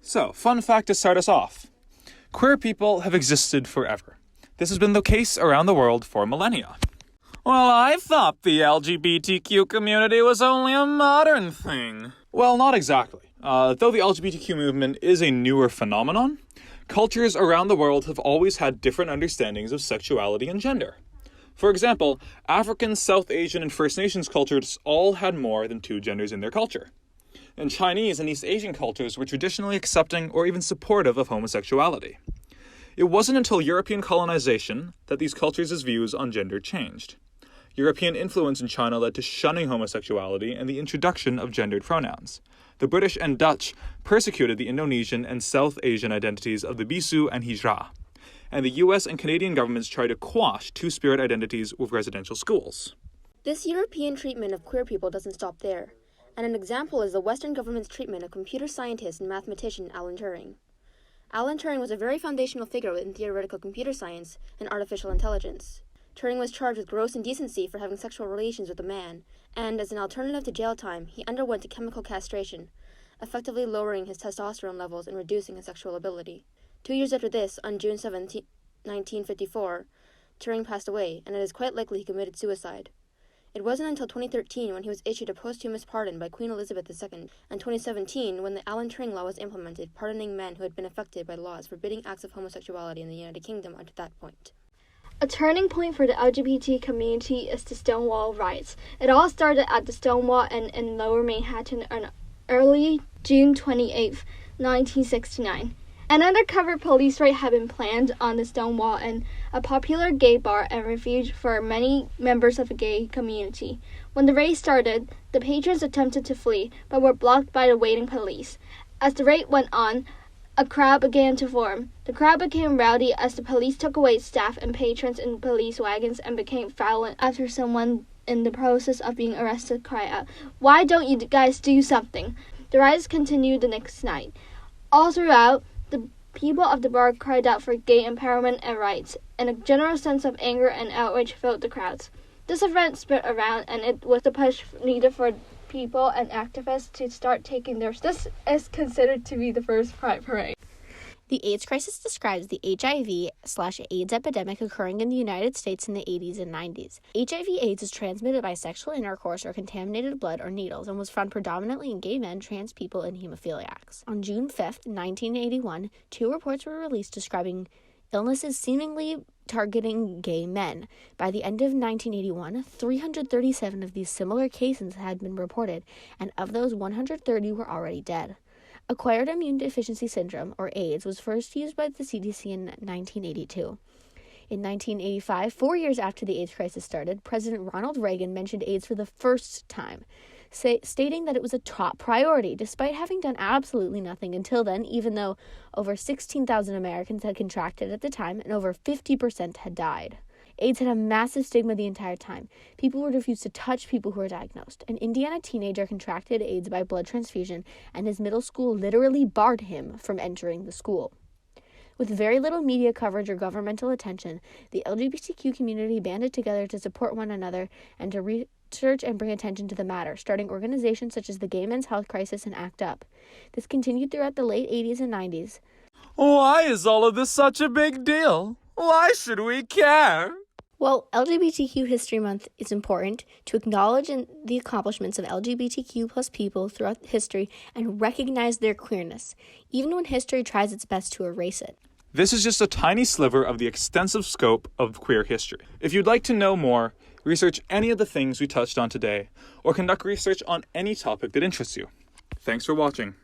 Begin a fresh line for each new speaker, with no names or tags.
So, fun fact to start us off. Queer people have existed forever. This has been the case around the world for millennia. Well, I thought the LGBTQ community was only a modern thing. Well, not exactly. Though the LGBTQ movement is a newer phenomenon, cultures around the world have always had different understandings of sexuality and gender. For example, African, South Asian, and First Nations cultures all had more than two genders in their culture. And Chinese and East Asian cultures were traditionally accepting or even supportive of homosexuality. It wasn't until European colonization that these cultures' views on gender changed. European influence in China led to shunning homosexuality and the introduction of gendered pronouns. The British and Dutch persecuted the Indonesian and South Asian identities of the Bisu and Hijra. And the US and Canadian governments tried to quash two-spirit identities with residential schools.
This European treatment of queer people doesn't stop there. And an example is the Western government's treatment of computer scientist and mathematician Alan Turing. Alan Turing was a very foundational figure in theoretical computer science and artificial intelligence. Turing was charged with gross indecency for having sexual relations with a man, and as an alternative to jail time, he underwent a chemical castration, effectively lowering his testosterone levels and reducing his sexual ability. 2 years after this, on June 17, 1954, Turing passed away, and it is quite likely he committed suicide. It wasn't until 2013 when he was issued a posthumous pardon by Queen Elizabeth II, and 2017 when the Alan Turing Law was implemented, pardoning men who had been affected by laws forbidding acts of homosexuality in the United Kingdom up to that point.
A turning point for the LGBT community is the Stonewall riots. It all started at the Stonewall Inn in Lower Manhattan on early June 28, 1969. An undercover police raid had been planned on the Stonewall Inn, a popular gay bar and refuge for many members of the gay community. When the raid started, the patrons attempted to flee, but were blocked by the waiting police. As the raid went on, a crowd began to form. The crowd became rowdy as the police took away staff and patrons in police wagons and became violent after someone in the process of being arrested cried out, "Why don't you guys do something?" The riots continued the next night. All throughout, the people of the bar cried out for gay empowerment and rights, and a general sense of anger and outrage filled the crowds. This event spread around, and it was the push needed for people and activists to start taking theirs. This is considered to be the first Pride Parade.
The AIDS crisis describes the HIV/AIDS epidemic occurring in the United States in the 80s and 90s. HIV/AIDS is transmitted by sexual intercourse or contaminated blood or needles and was found predominantly in gay men, trans people, and hemophiliacs. On June 5, 1981, 2 reports were released describing illnesses seemingly targeting gay men. By the end of 1981, 337 of these similar cases had been reported, and of those, 130 were already dead. Acquired immune deficiency syndrome, or AIDS, was first used by the CDC in 1982. In 1985, 4 years after the AIDS crisis started, President Ronald Reagan mentioned AIDS for the first time, stating that it was a top priority, despite having done absolutely nothing until then, even though over 16,000 Americans had contracted at the time and over 50% had died. AIDS had a massive stigma the entire time. People were refused to touch people who were diagnosed. An Indiana teenager contracted AIDS by blood transfusion, and his middle school literally barred him from entering the school. With very little media coverage or governmental attention, the LGBTQ community banded together to support one another and to research and bring attention to the matter, starting organizations such as the Gay Men's Health Crisis and ACT UP. This continued throughout the late 80s and 90s.
Why is all of this such a big deal? Why should we care?
Well, LGBTQ History Month is important to acknowledge the accomplishments of LGBTQ plus people throughout history and recognize their queerness, even when history tries its best to erase it.
This is just a tiny sliver of the extensive scope of queer history. If you'd like to know more, research any of the things we touched on today, or conduct research on any topic that interests you. Thanks for watching.